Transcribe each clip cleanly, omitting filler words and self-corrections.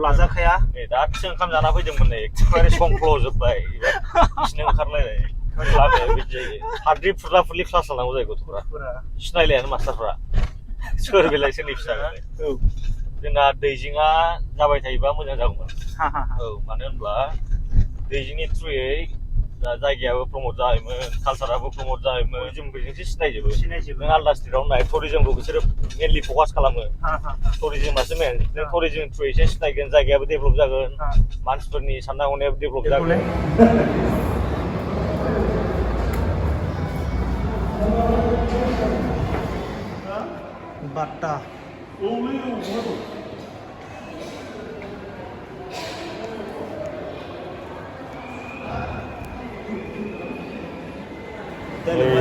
लाजाखाया दासो ओंखाम जाना फैदोंमोन नै एखेबारे संफ्ल'जोब्बाय बिसिनो ओंखारलायनाय बिदि हाद्रि फुरला फुरलि क्लास लानांगौ जायो गथ'फोरा सिनायलायानो मास्टारफ्रा सोर बेलाय सोरनि फिसा जोंना दैजिंआ जाबाय थायोबा मोजां जागौमोन औ मानो होनब्ला दैजिंनि थ्रुयै जायगायाबो प्रमोट जायोमोन कालसाराबो प्रमोट जायोमोन जों बेजोंसो सिनायजोबो नों आलदा स्टेटआव नाय टुरिजमखौ बिसोरो मेनलि फकास खालामो टुरिजमासो मेन नों टुरिजम थ्रुयैसो सिनायगोन जायगायाबो डेभेलप जागोन मानसिफोरनि साननाय हनायाबो डेभेलप जागोन बाटा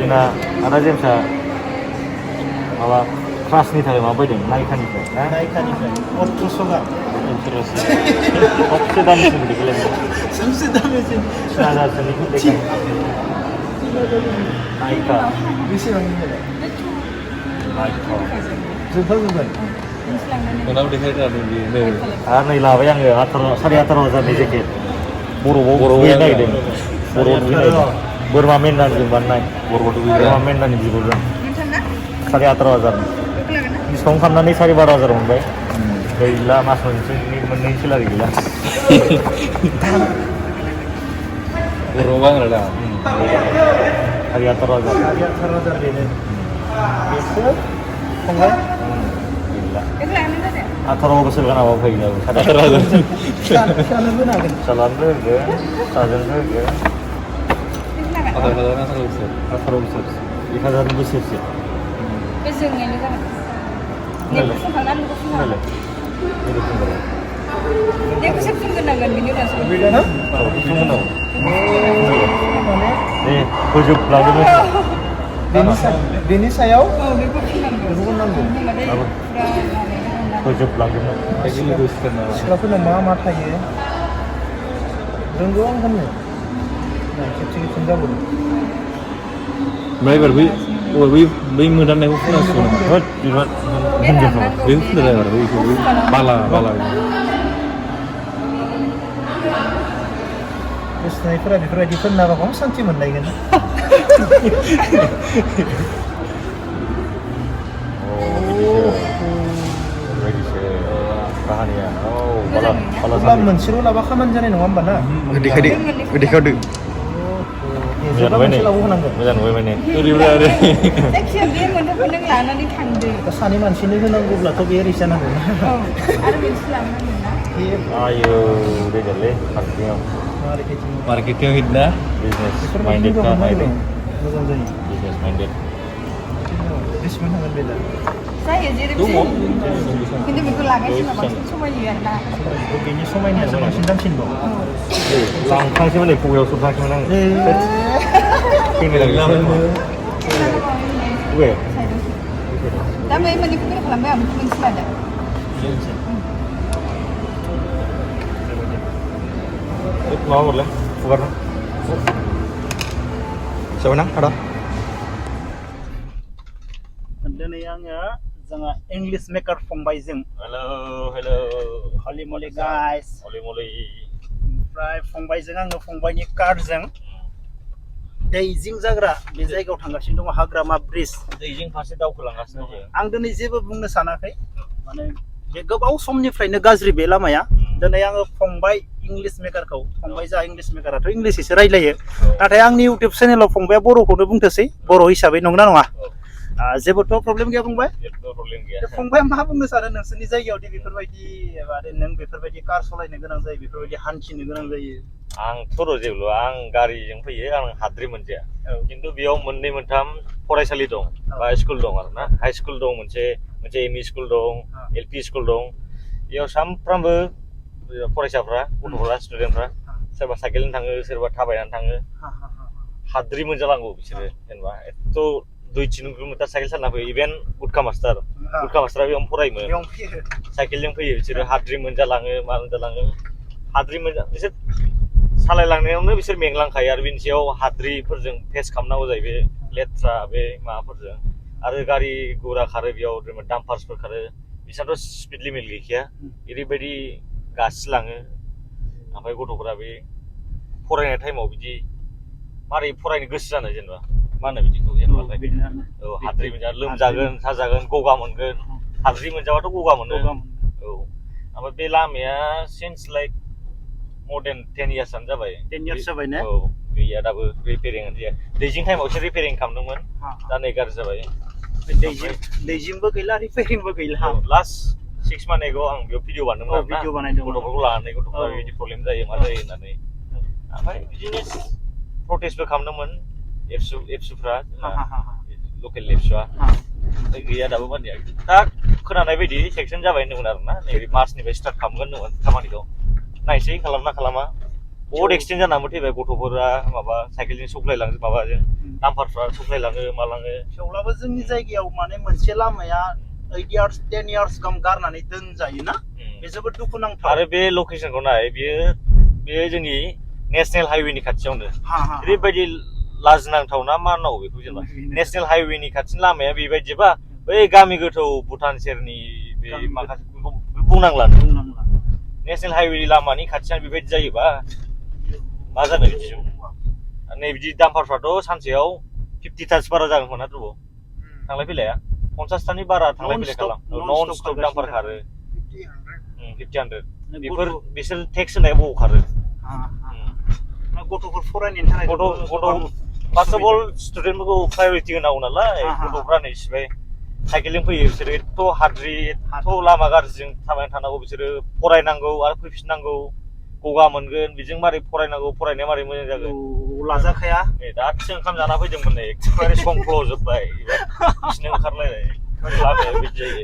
ना आदा जेमसा माबा क्लासनि थाखाय माबा बायदों नायखानिफ्राय 1800 गाहाम सबसे दामिसिन बिदिखौलाय सबसे दामिसिन 3000सोनिखौ देखा नायखा बेसेबांनिलाय नायखा जोबखागोन उनाव देखायग्रादों बियो आरो नै लाबाय आङो 18,500 जेकेट बर'आव नागिरदों बर'आव बोरमा मेन्दानिजों बानायनाय बोरमा मेन्दानि बिगुरजों 18,500 डिसकाउन्ट खालामनानै 12,500 मोनबाय गैला मास मोननैसो लागै गैला बर'आव आंना दा 18,000 बेनो बेसो फंबाय गैला 18 बोसोर गानाबा फैगोन 18,000 फिसानोबो नागोन फिसालानोबो होगोन फिसाजोंबो होगोन 18 बोसोर 1,000 बोसोरसो जोंनियानो जागोन नेटखौ फुनखांनानै बेखौ फुनखांनानै नेटखौसो फुनग्रोनांगोन बिनि उनावसो बेनि सायाव बेखौ फुननांगौ फोजोबलांजोबनो सिख्लाफोरनाव मा मा थायो रोंगौ आं होननो खेबसे खेबसे जाबोदों ओमफ्राय बै मोदाननायखौ फुनांसिगौ नामा बै फुनदों आरो बैखौ बाला गोसोनायफोरा बेफोरबायदि फोननाबा खम सान्थि मोनलायगोन अब्ला मोनसेल' लाबा खामानि जानाय नङा होमबा ना देखायदो मोनसे लाबो होनांगोन मोजां नुबाय ने जायखिजाया बे मोनथामखौ नों लानानै थांदो सानै मानसिनो होनांगौब्लाथ' बे रिक्सा नांगौ ना आरो मोनसे लांनांगोन ना आयो बेगरलै मार्केटिं हिटना बिजनेस माइन्डेड ना मोजां जायो बिजनेस माइन्डेड बेसेबां थांगोन बे दा जायो जेरैबो खिन्थु बेखौ लागायसिगोन बांसिन समायो आरो ना बेनि समायनायासो बांसिन दामसिनबाव लांखांसैमोन नै खुगायाव सोबखांसैमोन आङो केमेरा बबे दा बै मोननैखौ बेल खालामबाय आं मोनसे लादों माबा हरलाय फुगारना siapa ada दिनै आङो जोंहा इंलिश मेकार फंबायजों हेलो हलि मलि गाइस ओमफ्राय फंबायजों आङो फंबायनि कारजों दैजिं जाग्रा बे जायगायाव थांगासिनो दङ हाग्रामा ब्रिज दैजिं फारसे दावखोलांगासिनो दङ आं दिनै जेबो बुंनो सानाखै माने बे गोबाव समनिफ्रायनो गाज्रि बे लामाया दिनै आङो फंबाय इंलिश मेकारखौ फंबाय जा इंलिश मेकाराथ' इंलिशसो रायलायो नाथाय आंनि इउटिउब चेनेलाव फंबाया बर'खौनो बुंथोसै बर' हिसाबै नंगौना नङा जेबोथ' प्रब्लेम गैया फंबाय फंबाया मा बुंनो सानो नोंसोरनि जायगायावदि बेफोरबायदि नों बेफोरबायदि कार सालायनो गोनां जायो बेफोरबायदि हान्थिनो गोनां जायो आंथ' रजेबल' आं गारिजों फैयो आं हाद्रि मोनजाया खिन्थु बेयाव मोननै मोनथाम फरायसालि दं बा स्कुल दं आरोना हाई स्कुल दं मोनसे एमइ स्कुल दं एलपि स्कुल दं बेयाव सानफ्रामबो फरायसाफ्रा गथ'फ्रा स्टुडेन्टफ्रा सोरबा साइकेलजों थाङो सोरबा थाबायनानै थाङो हाद्रि मोनजालांगौ बिसोरो जेनेबा एथ' 2-3 किल'मिटार साइकेल सालायना फैयो इभेन गुटखा मास्टारा बेयावनो फरायोमोन साइकेलजों फैयो बिसोरो हाद्रि मोनजालाङो मा मोनजालाङो हाद्रि बिसोर सालायलांनायावनो बिसोर मेंलांखायो आरो बिनि सायाव हाद्रिफोरजों फेस खालामनांगौ जायो बे लेथ्रा बे माबाफोरजों आरो गारि गुरा खारो बेयाव डाम्पार्सफोर खारो बिसोरथ' स्पिड लिमिट गैखाया ओरैबायदि गासिलाङो ओमफ्राय गथ'फोरा बे फरायनाय टाइमाव बिदि मारै फरायनो गोसो जानो जेनेबा मा होनो बिदिखौ जेनेबालाय औ हाद्रि मोनजा लोमजागोन साजागोन गगा मोनगोन हाद्रि मोनजाबाथ' गगा मोनो औ ओमफ्राय बे लामाया सिन्स लाइक more than 10 yearsआनो जाबाय 10 years जाबाय ने औ गैया दाबो रिपेयारिं जाया दैजिं टाइमाव एसे रिपेयारिं खालामदोंमोन दा नै गाज्रि जाबाय दैजिंबो गैला रिपेयारिंबो गैला लास्ट 6 months ago आं बेयाव भिडिअ बानायदोंमोन भिडिअ बानायदोंमोन गथ'फोरखौ लानानै गथ'फोरा बिदि प्रब्लेम जायो मा जायो होननानै ओमफ्राय बिदिनो प्रटेस्टबो खालामदोंमोन एबसुफ्रा लकेल एबसुआ ओमफ्राय गैया दाबो मानिया दा खोनानाय बायदि सेक्सन जाबाय होनदोंमोन आरोना नैबे मार्चनिफ्राय स्टार्ट खालामगोन होनदोंमोन खामानिखौ नायसै खालामना खालामा बहुद एक्सटेन्ड जानानै फैबाय गथ'फोरा माबा साइकेलजों सौख्लायलाङो माबाजों डाम्पारफ्रा सौख्लायलाङो मालाङो थेवब्लाबो जोंनि जायगायाव माने मोनसे लामाया 8 years 10 years गाहाम गारनानै दोनजायोना बे जोबोद दुखुनांथाव आरो बे लकेसनखौ नाय बेयो जोंनि नेशनेल हाइवेनि खाथियावनो ओरैबायदि लाजिनांथावना मा होननांगौ बेखौ जेनेबा नेशनेल हाइवेनि खाथिनि लामाया बेबायदिबा बै गामि गोथौ भुटान सेरनि बे माखासे बुंनांला नेशनेल हाइवेनि लामानि खाथियानो बेबायदि जायोबा मा जानो बिदिजों नै बिदि डाम्पारफ्राथ' सानसेयाव 50थासो बारा जागोन खोना द्रुबाव थांलाय फैलाया 50थानि बारा थांलाय फैलाय खालाम नन स्टप डाम्पार खारो 50-100 बिसोर टेक्स होनाया बबाव खारो गथ'फोर फरायनायनि थाखाय गथ' फार्स्ट अफ अल स्टुडेन्टफोरखौ प्रायरिटि होनांगौ नालाय गथ'फ्रा नै इसिबाय साइकेलजों फैयो बिसोरो एथ' हाद्रि एथ' लामा गाज्रिजों थाबायनानै थानांगौ बिसोरो फरायनांगौ आरो फैफिननांगौ गगा मोनगोन बेजों मारै फरायनांगौ फरायनाया मारै मोजां जागोन लाजाखाया नै दासो ओंखाम जाना फैदोंमोन नै एखेबारे संख्ल'जोब्बाय बिसिनो ओंखारलायनाय लामाया बिदि जायो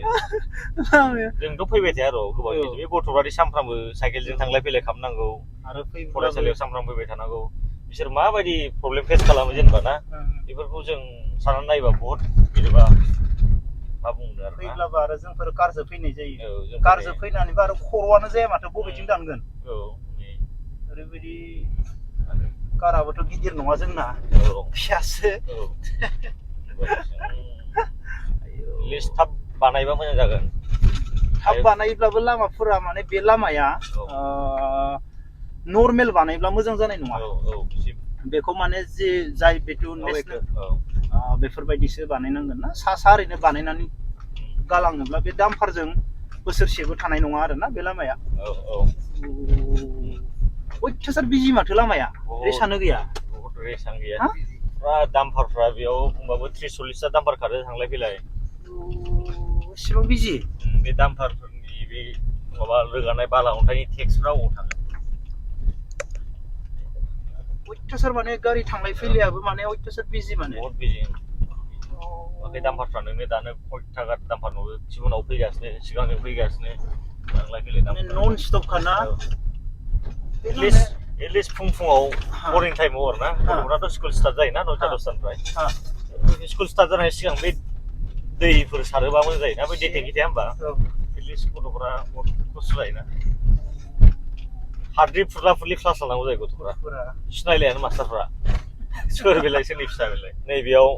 जोंथ' फैबाय थाया र' गोबाव बे गथ'फ्रादि सानफ्रामबो साइकेलजों थांलाय फैलाय खालामनांगौ आरो फरायसालियाव सानफ्रामबो फैबाय थानांगौ बिसोर माबायदि प्रब्लेम फेस खालामो जेनेबा ना बेफोरखौ जों साननानै नायोबा बहुत जेनेबा मा बुंनो आरो फैब्लाबो आरो जोंफोर कारजों फैनाय जायो कारजों फैनानैबो आरो खर'आनो जाया माथो बबेथिं दानगोन ओरैबायदि काराबोथ' गिदिर नङा जोंना फिसासो लिस्ट थाब बानायबा मोजां जागोन थाब बानायब्लाबो लामाफोरा माने बे लामाया नर्मेल बानायब्ला मोजां जानाय नङा बेखौ माने जे जाय बेथु नेशनेल बेफोरबायदिसो बानायनांगोन ना सा ओरैनो बानायनानै गालाङोब्ला बे डाम्पारजों बोसोरसेबो थानाय नङा आरोना बे लामाया अयथासार बिजि माथो लामाया रेसानो गैया बहुत रेसानो गैया फुरा डाम्पारफ्रा बेयाव बुंबाबो 30-40टा डाम्पार खारो थांलाय फैलाय एसेबां बिजि बे डाम्पारफोरनि बे माबा रोगानाय बाला अन्थाइनि टेक्सफ्रा अबाव थाङो अयथासार माने गारि थांलाय फैलायाबो माने अयथासार बिजि माने बहुत बिजि बे डाम्पारफ्रा नोंनो दानो खयथा डाम्पार नुयो सिगाङाव फैगासिनो सिगांजों फैगासिनो थांलाय फैलाय नन स्टप खाना एटलिस्ट फुङाव मर्निं टाइमाव आरोना गथ'फ्राथ' स्कुल स्टार्ट जायोना 9-10निफ्राय स्कुल स्टार्ट जानायनि सिगां बे दैफोर सारोबा मोजां जायोना बै दै टेंकि थाया होमबा एटलिस्ट गथ'फ्रा खस्थ' जायोना हाद्रि फुरला फुरलि क्लास लानांगौ जायो गथ'फ्रा सिनायलायानो मास्टारफ्रा सोर बेलाय सोरनि फिसा बेलाय नैबेयाव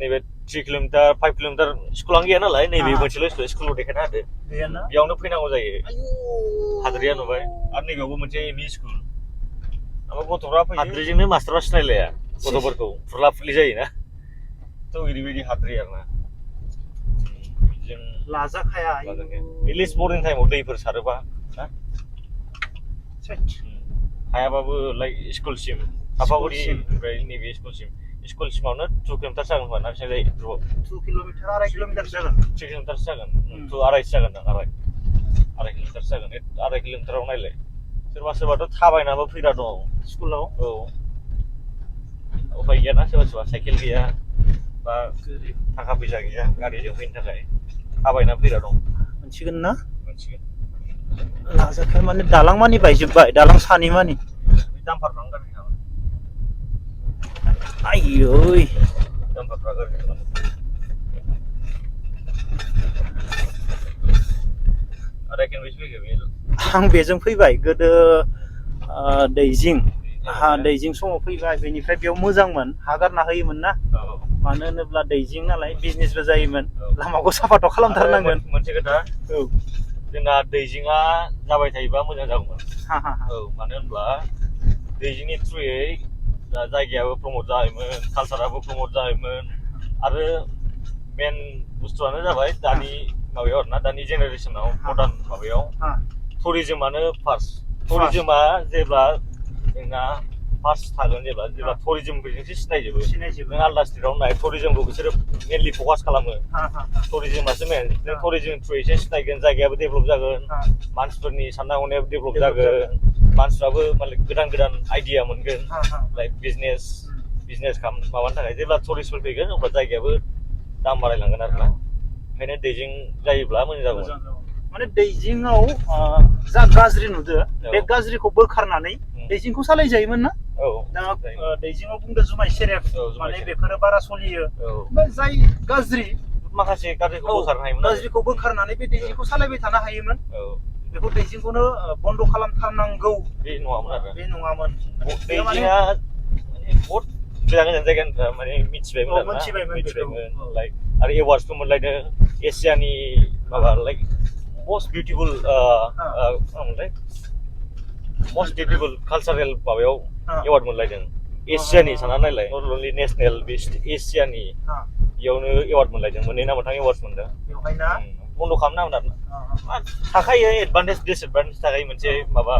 नैबे 3 किल'मिटार 5 किल'मिटार स्कुलानो गैया नालाय नैबे मोनसेल' स्कुलाव देखायना होदो बेयावनो फैनांगौ जायो हाद्रिया नुबाय आरो नैबेयावबो मोनसे एमइ स्कुल ओमफ्राय गथ'फ्रा फैयो हाद्रिजोंनो मास्टारफ्रा सिनायलाया गथ'फोरखौ फुरला फुरलि जायोना थ' ओरैबायदि हाद्रि आरोना जों लाजाखाया एटलिस्ट मर्निं टाइमाव दैफोर सारोबा ना हायाबाबो लाइक स्कुलसिम साफागुरि ओमफ्राय नैबे स्कुलसिमावनो 2 किल'मिटार जागोन होनबा ना बेसेबां जायो 2 किल'मिटार 2.5 किल'मिटार जागोन 3 किल'मिटारसो जागोन 2.5 जागोन दां 2.5 किल'मिटारसो जागोन 2.5 किल'मिटाराव नायलाय सोरबा सोरबाथ' थाबायनाबो फैग्रा दं स्कुलाव उफाय गैयाना सोरबा साइकेल गैया बा थाखा फैसा गैया गारिजों फैनो थाखाय थाबायना फैग्रा दं मोनसिगोन ना लाजाखाया माने दालां मानि बायजोब्बाय दालां सानि मानि डाम्पार दं गारि आयै डाम्पारफ्रा गाज्रि खालामो आं बेजों फैबाय गोदो दैजिं समाव फैबाय बेनिफ्राय बेयाव मोजांमोन हा गारना होयोमोन ना मानो होनोब्ला दैजिं नालाय बिजनेसबो जायोमोन लामाखौ साफाथ' खालामथारनांगोन मोनसे खोथा जोंना दैजिंआ जाबाय थायोबा मोजां जागौमोन हा हा औ मानो होनब्ला दैजिंनि थ्रुयै जायगायाबो प्रमोट जायोमोन कालचाराबो प्रमोट जायोमोन आरो मेन बुस्थुआनो जाबाय दानि माबायाव आरोना दानि जेनेरेसनाव मडार्न माबायाव टुरिजमानो फार्स्ट टुरिजमा जेब्ला जोंना फार्स्ट थागोन जेब्ला टुरिजमफोरजोंसो सिनायजोबो नों आलदा स्टेटआव नाय टुरिजमखौ बिसोरो मेनलि फकास खालामो टुरिजमासो मेन नों टुरिजम थ्रुयैसो सिनायगोन जायगायाबो डेभेलप जागोन मानसिफोरनि साननाय हनायाबो डेभेलप जागोन मानसिफ्राबो माने गोदान गोदान आइडिया मोनगोन लाइक बिजनेस माबानो थाखाय जेब्ला टुरिस्टफोर फैगोन अब्ला जायगायाबो दाम बारायलांगोन आरोना ओंखायनो दैजिं जायोब्ला मोजां जागौमोन माने दैजिंआव जा गाज्रि नुदो बे गाज्रिखौ बोखारनानै दैजिंखौ सालाय जायोमोन ना दा दैजिंआव बुंदो जुमाय सेरेब माने बेफोरो बारा सलियो जाय गाज्रि माखासे गाज्रिखौ बोखारनानै बे दैजिंखौ सालायबाय थानो हायोमोन बेखौ दैजिंखौनो बन्द खालामथारनांगौ बे नङामोन दैजिंआ बहुत गोजान गोजान जायगानिफ्राय माने मिथिबायमोन लाइक आरो एवार्डसबो मोनलायदों एसियानि माबा लाइक most beautiful cultural माबायाव एवार्ड मोनलायदों एसियानि सानना नायलाय नट अनलि नेसनेल एसियानि बेयावनो एवार्ड मोनलायदों मोननै ना मोनथाम एवार्ड मोनदों बन्द खालामनांगोन आरोना थाखायो एडभान्टेज डिसएडभान्टेज थाखायो मोनसे माबा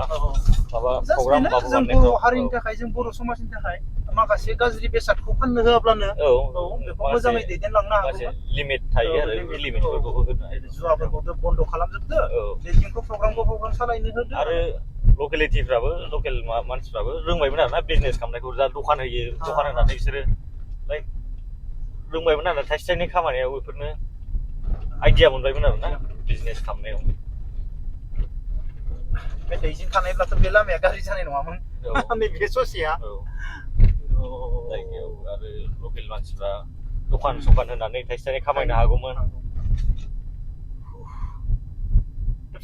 प्रग्राम जों बर' हारिनि थाखाय जों बर' समाजनि थाखाय माखासे गाज्रि बेसादखौ फाननो होआब्लानो बेखौ मोजाङै दैदेनलांनो हागौ लिमिट थायो आरो लिमिटफोरखौ होनो जुवाफोरखौ बन्द खालामजोबदो दैजिंखौ प्रग्राम सालायनो होदो आरो लकेलिटिफ्राबो लकेल मानसिफ्राबो रोंबायमोन आरोना बिजनेस खालामनायखौ जा दखान होयो दखान होनानै बिसोरो लाइक रोंबायमोन आरो थाइसे थाइनै खामानियाव बेफोरनो आइडिया मोनबायमोन आरोना बिजनेस खालामनायाव बे दैजिं थानायब्लाथ' बे लामाया गाज्रि जानाय नङामोन नैबे ससेया जायगायाव आरो लकेल मानसिफ्रा दखान होनानै थाइसे थाइनै खामायनो हागौमोन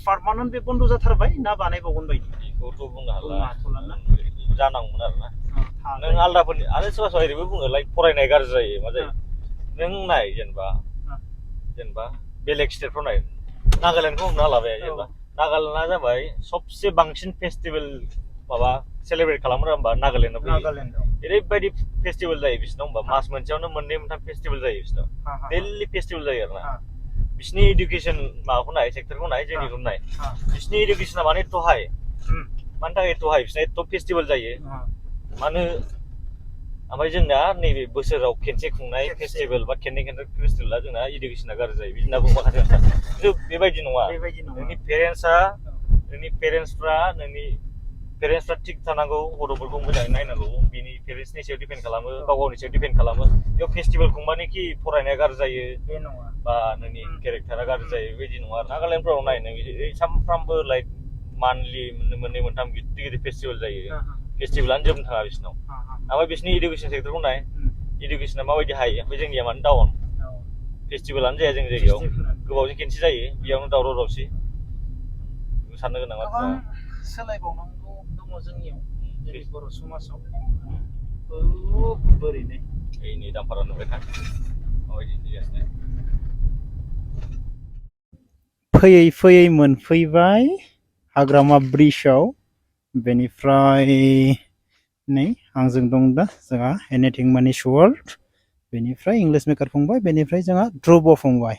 पार्मानेन्ट बे बन्द जाथारबाय ना बानायबावगोन बायदि बेखौथ' बुंनो हाला जानांगौमोन आरोना नों आलदाफोरनि आरो सोरबा सोरबा ओरैबो बुङो लाइक फरायनाय गाज्रि जायो मा जायो नों नाय जेनेबा बेलेग स्टेटफ्राव नाय नागालेण्डखौ हमना लाबाय जेनेबा नागालेण्डआ जाबाय सबसे बांसिन फेस्टिभेल माबा सेलेब्रेट खालामो होमबा नागालेण्डआव ओरैबायदि फेस्टिभेल जायो बिसोरनाव होमबा मास मोनसेयावनो मोननै मोनथाम फेस्टिभेल जायो बिसोरनाव डेलि फेस्टिभेल जायो आरोना बिसोरनि इडुकेसन माबाखौ नाय सेक्टरखौ नाय जोंनिखौ नाय बिसोरनि इडुकेसना माने एथ' हाइ मानि थाखाय एथ' हाइ बिसोरना एथ' फेस्टिभेल जायो मानो ओमफ्राय जोंना नैबे बोसोराव खेनसे खुंनाय फेस्टिभेल बा खेननै फेस्टिभेला जोंना इडुकेसना गाज्रि जायो बिदिनो बुङो माखासे खिन्थु बेबायदि नङा नोंनि पेरेन्टसफ्रा थिग थानांगौ गथ'फोरखौ मोजाङै नायनांगौ बिनि पेरेन्टसनि सायाव डिपेन्ड खालामो गाव गावनि सायाव डिपेन्ड खालामो बेयाव फेस्टिभेल खुंबानोखि फरायनाया गाज्रि जायो बे नङा बा नोंनि केरेक्टारा गाज्रि जायो बेबायदि नङा नागालेण्डफ्राव नाय नों सानफ्रामबो लाइक मान्थलि मोननै मोनथाम गिदिर फेस्टिभेल जायो फेस्टिभेलानो जोबनो थाङा बिसोरनाव ओमफ्राय बिसोरनि इडुकेसन सेक्टरखौ नाय इडुकेसना माबायदि हायो ओमफ्राय जोंनिया मानो डाउन फेस्टिभेलानो जाया जोंनि जायगायाव गोबावजों खेनसे जायो बेयावनो दावराव दावसि साननो गोनां बाथ्रा सोलायबावनांगौ दङ जोंनियाव जोंनि बर' समाजाव बोरैनो नै दामफारा नुबाय था माबायदि जागासिनो फैयै फैयै मोनफैबाय हाग्रामा ब्रिजआव बेनिफ्राय नै आंजों दं दा जोंहा एनिथिं मानि वर्ल्ड बेनिफ्राय इंलिश मेकार फंबाय बेनिफ्राय जोंहा ध्रुब फंबाय